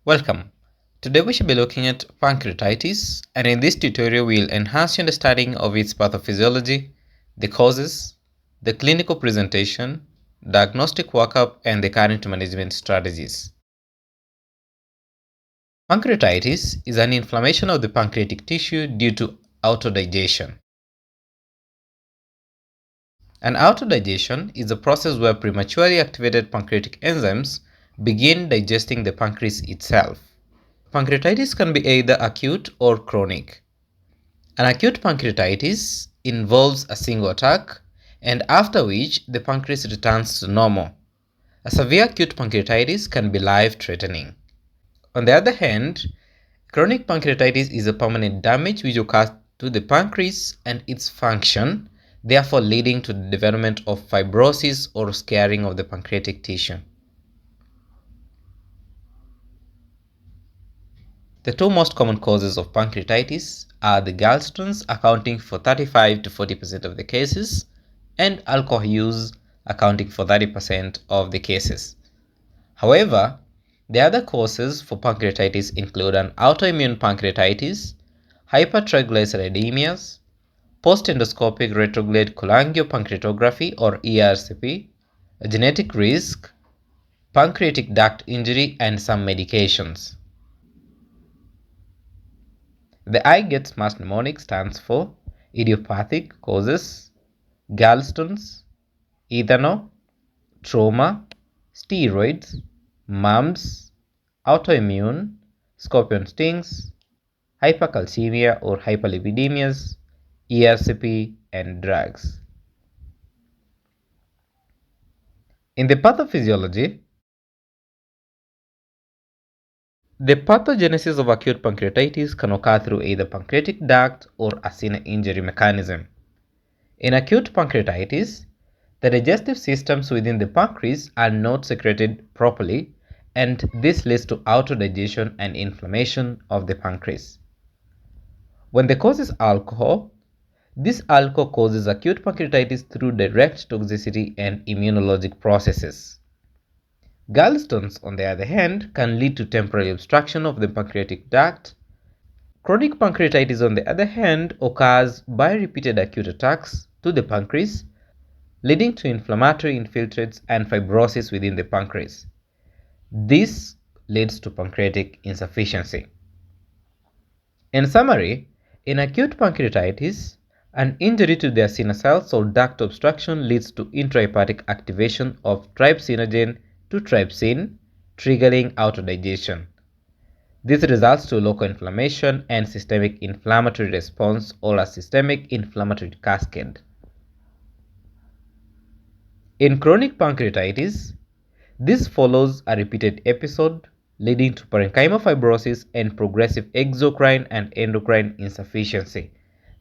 Welcome. Today we should be looking at pancreatitis, and in this tutorial we'll enhance your understanding of its pathophysiology, the causes, the clinical presentation, diagnostic workup, and the current management strategies. Pancreatitis is an inflammation of the pancreatic tissue due to autodigestion. An autodigestion is a process where prematurely activated pancreatic enzymes begin digesting the pancreas itself. Pancreatitis can be either acute or chronic. An acute pancreatitis involves a single attack, and after which the pancreas returns to normal. A severe acute pancreatitis can be life-threatening. On the other hand, chronic pancreatitis is a permanent damage which occurs to the pancreas and its function, therefore leading to the development of fibrosis or scarring of the pancreatic tissue. The two most common causes of pancreatitis are the gallstones, accounting for 35 to 40% of the cases, and alcohol use, accounting for 30% of the cases. However, the other causes for pancreatitis include an autoimmune pancreatitis, hypertriglyceridemias, post-endoscopic retrograde cholangiopancreatography or ERCP, a genetic risk, pancreatic duct injury, and some medications. The I get smashed mnemonic stands for idiopathic causes, gallstones, ethano, trauma, steroids, mumps, autoimmune, scorpion stings, hypercalcemia or hyperlipidemias, ERCP, and drugs. In the pathophysiology, the pathogenesis of acute pancreatitis can occur through either pancreatic duct or acina injury mechanism. In acute pancreatitis, the digestive systems within the pancreas are not secreted properly, and this leads to autodigestion and inflammation of the pancreas. When the cause is alcohol, this alcohol causes acute pancreatitis through direct toxicity and immunologic processes. Gallstones, on the other hand, can lead to temporary obstruction of the pancreatic duct. Chronic pancreatitis, on the other hand, occurs by repeated acute attacks to the pancreas, leading to inflammatory infiltrates and fibrosis within the pancreas. This leads to pancreatic insufficiency. In summary, in acute pancreatitis, an injury to the acina cells or duct obstruction leads to intrahepatic activation of trypsinogen to trypsin, triggering autodigestion. This results to local inflammation and systemic inflammatory response or a systemic inflammatory cascade. In chronic pancreatitis, this follows a repeated episode leading to parenchyma fibrosis and progressive exocrine and endocrine insufficiency,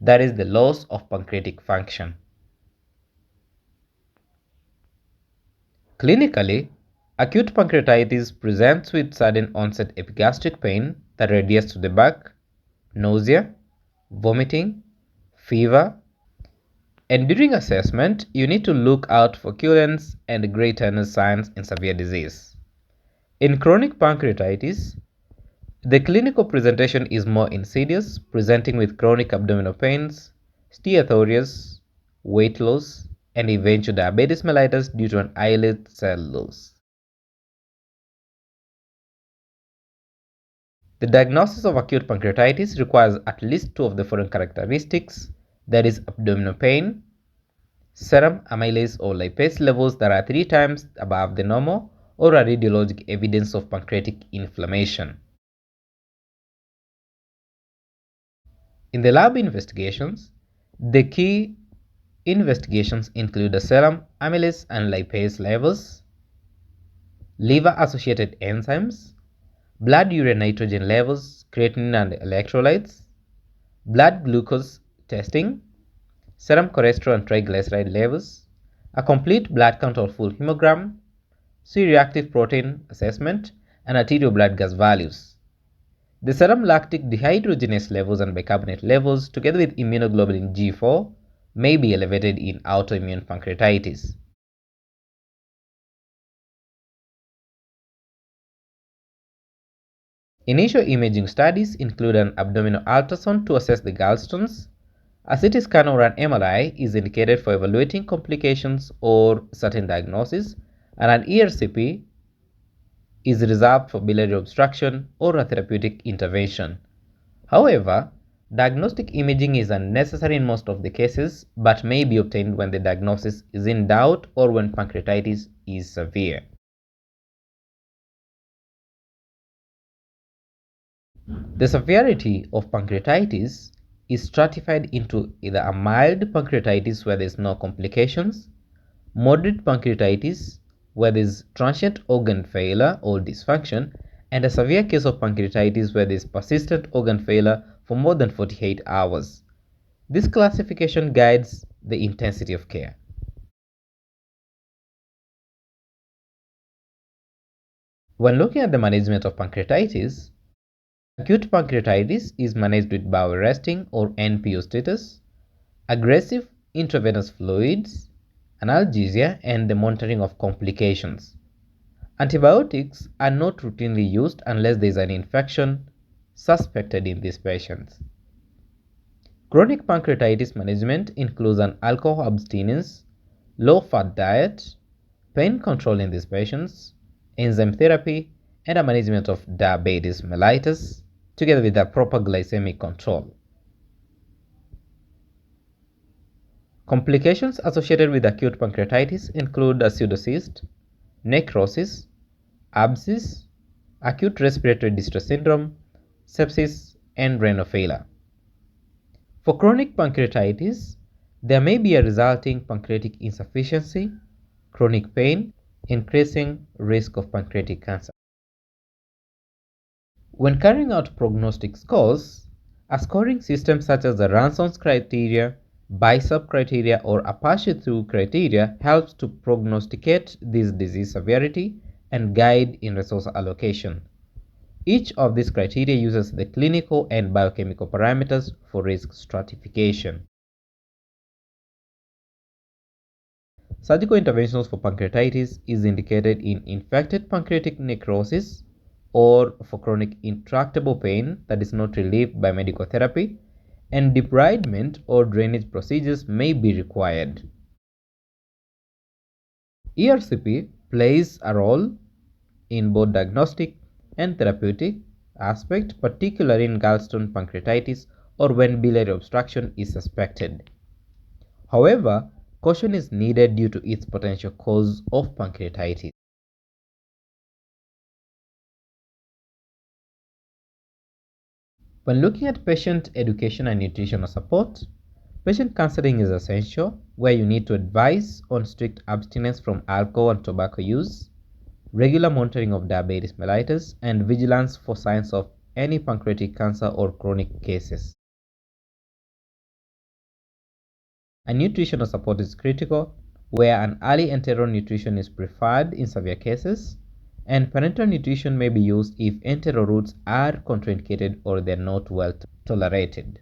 that is the loss of pancreatic function. Clinically, acute pancreatitis presents with sudden onset epigastric pain that radiates to the back, nausea, vomiting, fever, and during assessment, you need to look out for Cullen's and Gray Turner's signs in severe disease. In chronic pancreatitis, the clinical presentation is more insidious, presenting with chronic abdominal pains, steatorrheas, weight loss, and eventual diabetes mellitus due to an islet cell loss. The diagnosis of acute pancreatitis requires at least two of the following characteristics, that is abdominal pain, serum amylase or lipase levels that are 3 times above the normal, or a radiologic evidence of pancreatic inflammation. In the lab investigations, the key investigations include the serum amylase and lipase levels, liver-associated enzymes, blood urea nitrogen levels, creatinine and electrolytes, blood glucose testing, serum cholesterol and triglyceride levels, a complete blood count or full hemogram, C-reactive protein assessment, and arterial blood gas values. The serum lactic dehydrogenase levels and bicarbonate levels, together with immunoglobulin G4, may be elevated in autoimmune pancreatitis. Initial imaging studies include an abdominal ultrasound to assess the gallstones. A CT scan or an MRI is indicated for evaluating complications or certain diagnoses, and an ERCP is reserved for biliary obstruction or a therapeutic intervention. However, diagnostic imaging is unnecessary in most of the cases but may be obtained when the diagnosis is in doubt or when pancreatitis is severe. The severity of pancreatitis is stratified into either a mild pancreatitis where there is no complications, moderate pancreatitis where there is transient organ failure or dysfunction, and a severe case of pancreatitis where there is persistent organ failure for more than 48 hours. This classification guides the intensity of care. When looking at the management of pancreatitis, acute pancreatitis is managed with bowel resting or NPO status, aggressive intravenous fluids, analgesia, and the monitoring of complications. Antibiotics are not routinely used unless there is an infection suspected in these patients. Chronic pancreatitis management includes an alcohol abstinence, low-fat diet, pain control in these patients, enzyme therapy, and a management of diabetes mellitus, together with a proper glycemic control. Complications associated with acute pancreatitis include a pseudocyst, necrosis, abscess, acute respiratory distress syndrome, sepsis, and renal failure. For chronic pancreatitis, there may be a resulting pancreatic insufficiency, chronic pain, increasing risk of pancreatic cancer. When carrying out prognostic scores, a scoring system such as the Ranson's criteria, BICEP criteria, or Apache 2 criteria helps to prognosticate this disease severity and guide in resource allocation. Each of these criteria uses the clinical and biochemical parameters for risk stratification. Surgical interventions for pancreatitis is indicated in infected pancreatic necrosis or for chronic intractable pain that is not relieved by medical therapy, and debridement or drainage procedures may be required. ERCP plays a role in both diagnostic and therapeutic aspect, particularly in gallstone pancreatitis or when biliary obstruction is suspected. However, caution is needed due to its potential cause of pancreatitis. When looking at patient education and nutritional support, patient counseling is essential, where you need to advise on strict abstinence from alcohol and tobacco use, regular monitoring of diabetes mellitus, and vigilance for signs of any pancreatic cancer or chronic cases. And nutritional support is critical, where an early enteral nutrition is preferred in severe cases, and parenteral nutrition may be used if enteral routes are contraindicated or they're not well tolerated.